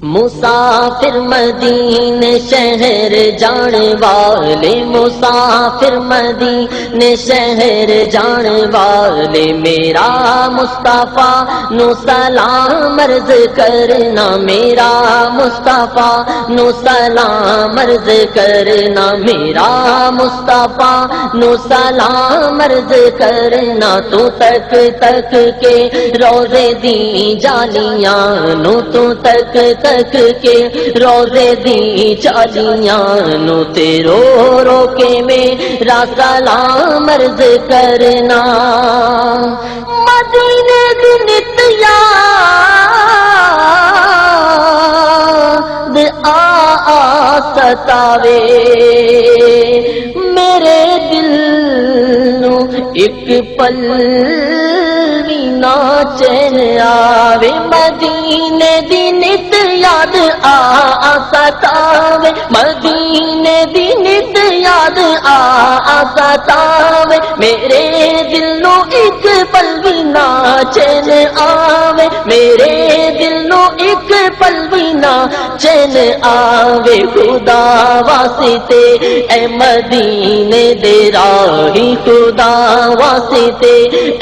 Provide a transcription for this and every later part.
مسافر مدینے شہر جان والے، مسافر مدینے شہر جان والے، میرا مصطفیٰ نو سلام عرض کرنا، میرا مصطفیٰ نو سلام عرض کرنا، میرا مصطفیٰ نو سلام عرض کرنا، تو تک تک کے روزے دی جالیاں نو، تو تک تک کے روزے دی چالیاں نو، تے رو رو کے میرا سلام عرض کرنا، مدینے دی نت یاد آ ستاوے، میرے دل نو ایک پل بھی نہ چین آوے، مدینے دی نت یاد آ ستاوے، مدینے دی نت یاد آ ستاوے، میرے دل نو ایک پل بھی نہ چین آوے، میرے دل نو ایک پل بھی نہ چین آوے، خدا واسطے اے مدینے دے راہی، خدا واسطے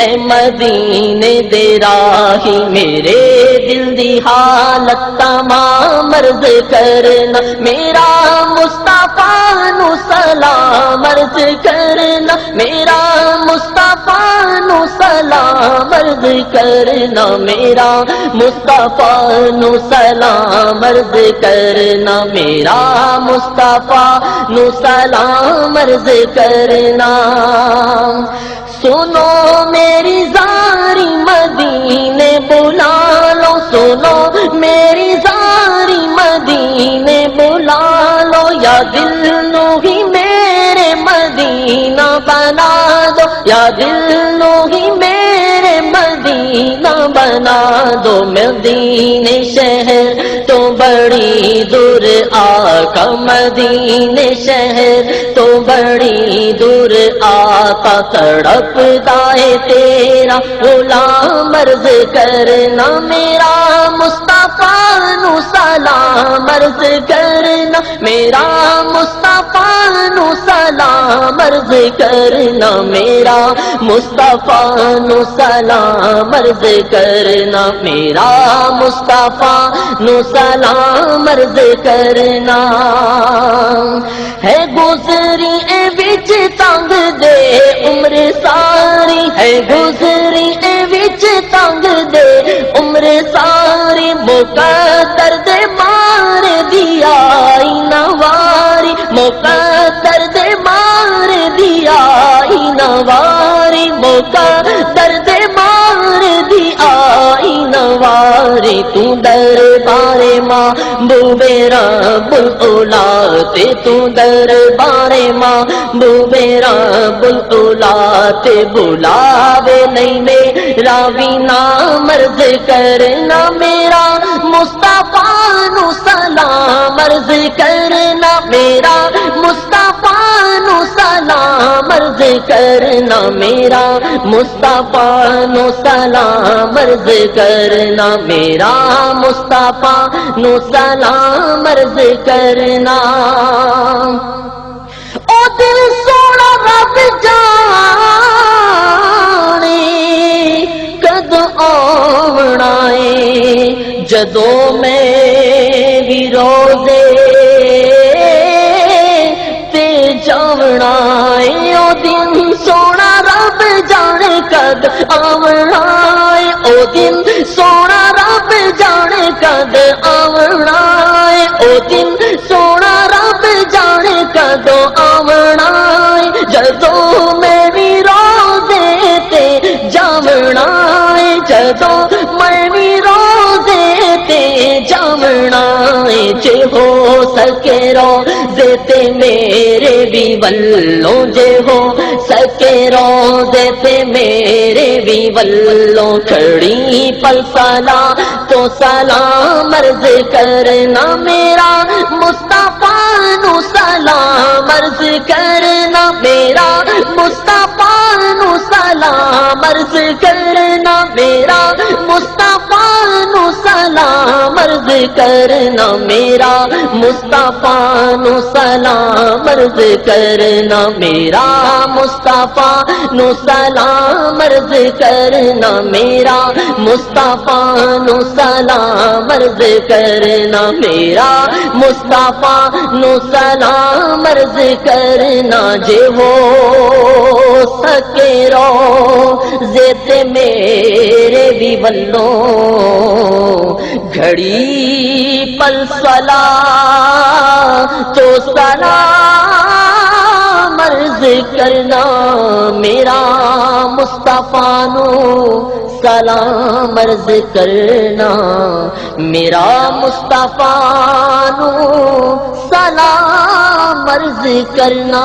اے مدینے دے راہی، میرے دل دی حالت تمام عرض کرنا، میرا مصطفیٰ نو سلام عرض کرنا، میرا مصطفیٰ نو سلام عرض کرنا، میرا مصطفیٰ نو سلام عرض کرنا، میرا مصطفیٰ نو سلام عرض کرنا، سنو میری زاری مدینے بلا لو، سنو میری زاری مدینے بلا لو، یا دل نو ہی میرے مدینہ بنا دو، یا دل نو ہی میرے مدینہ بنا دو، مدینے شہر تو بڑی دور آقا، مدینے شہر تو بڑی دور آقا، تڑپتا ہے تیرا غلام عرض کرنا، میرا مصطفیٰ نو سلام عرض کرنا، میرا مصطفیٰ نو سلام عرض کرنا، میرا مصطفیٰ نو سلام عرض کرنا، میرا مصطفیٰ نو سلام عرض کرنا، ہے گزری اے وچ تنگ دے عمر ساری، ہے گزری اے وچ تنگ دے عمر ساری، مقدر دے مار دیا نواری، مقدر دے مار دیا نواری، مقدر دے مار دیا نواری، تو دربار محبوب رب الاولاد، تو دربار محبوب رب الاولاد، بلاوے نہیں میرا بھی نام عرض کرنا، میرا مصطفیٰ نو سلام عرض کرنا، میرا مصطفیٰ نو سلام عرض کرنا، میرا مصطفیٰ نو سلام عرض کرنا، میرا مصطفیٰ نو سلام عرض کرنا، او دل سونا رب جانے کد آونا ہے، جدو میں بھی روزے تے جاونا ہے، او دن سونا رب جانے کد آونا ہے، او دن سونا رب جانے کد آونا ہے، او دن سونا رب جانے کد آونا ہے، جدو میں بھی روزے تے جاونا ہے، جدو میں بھی روزے تے جاونا ہے، جے ہو سکے روزے تے میرے بھی ولوں، جے ہو سکے روزے تے میرے بھی ولوں، کھڑی پل سلا تو سلام عرض کرنا، میرا مصطفیٰ نو سلام عرض کرنا، میرا مصطفیٰ نو سلام عرض کرنا، میرا مصطفیٰ نو سلام عرض کرنا میرا مصطفیٰ نو سلام عرض کرنا میرا مصطفیٰ نو سلام عرض کرنا میرا مصطفیٰ نو سلام عرض کرنا میرا مصطفیٰ نو سلام عرض کرنا جے ہو سکے رو زیت میرے بھی ولو گھڑی پل صلا تو سلام عرض کرنا میرا مصطفیٰ نو سلام عرض کرنا میرا مصطفیٰ نو سلام عرض کرنا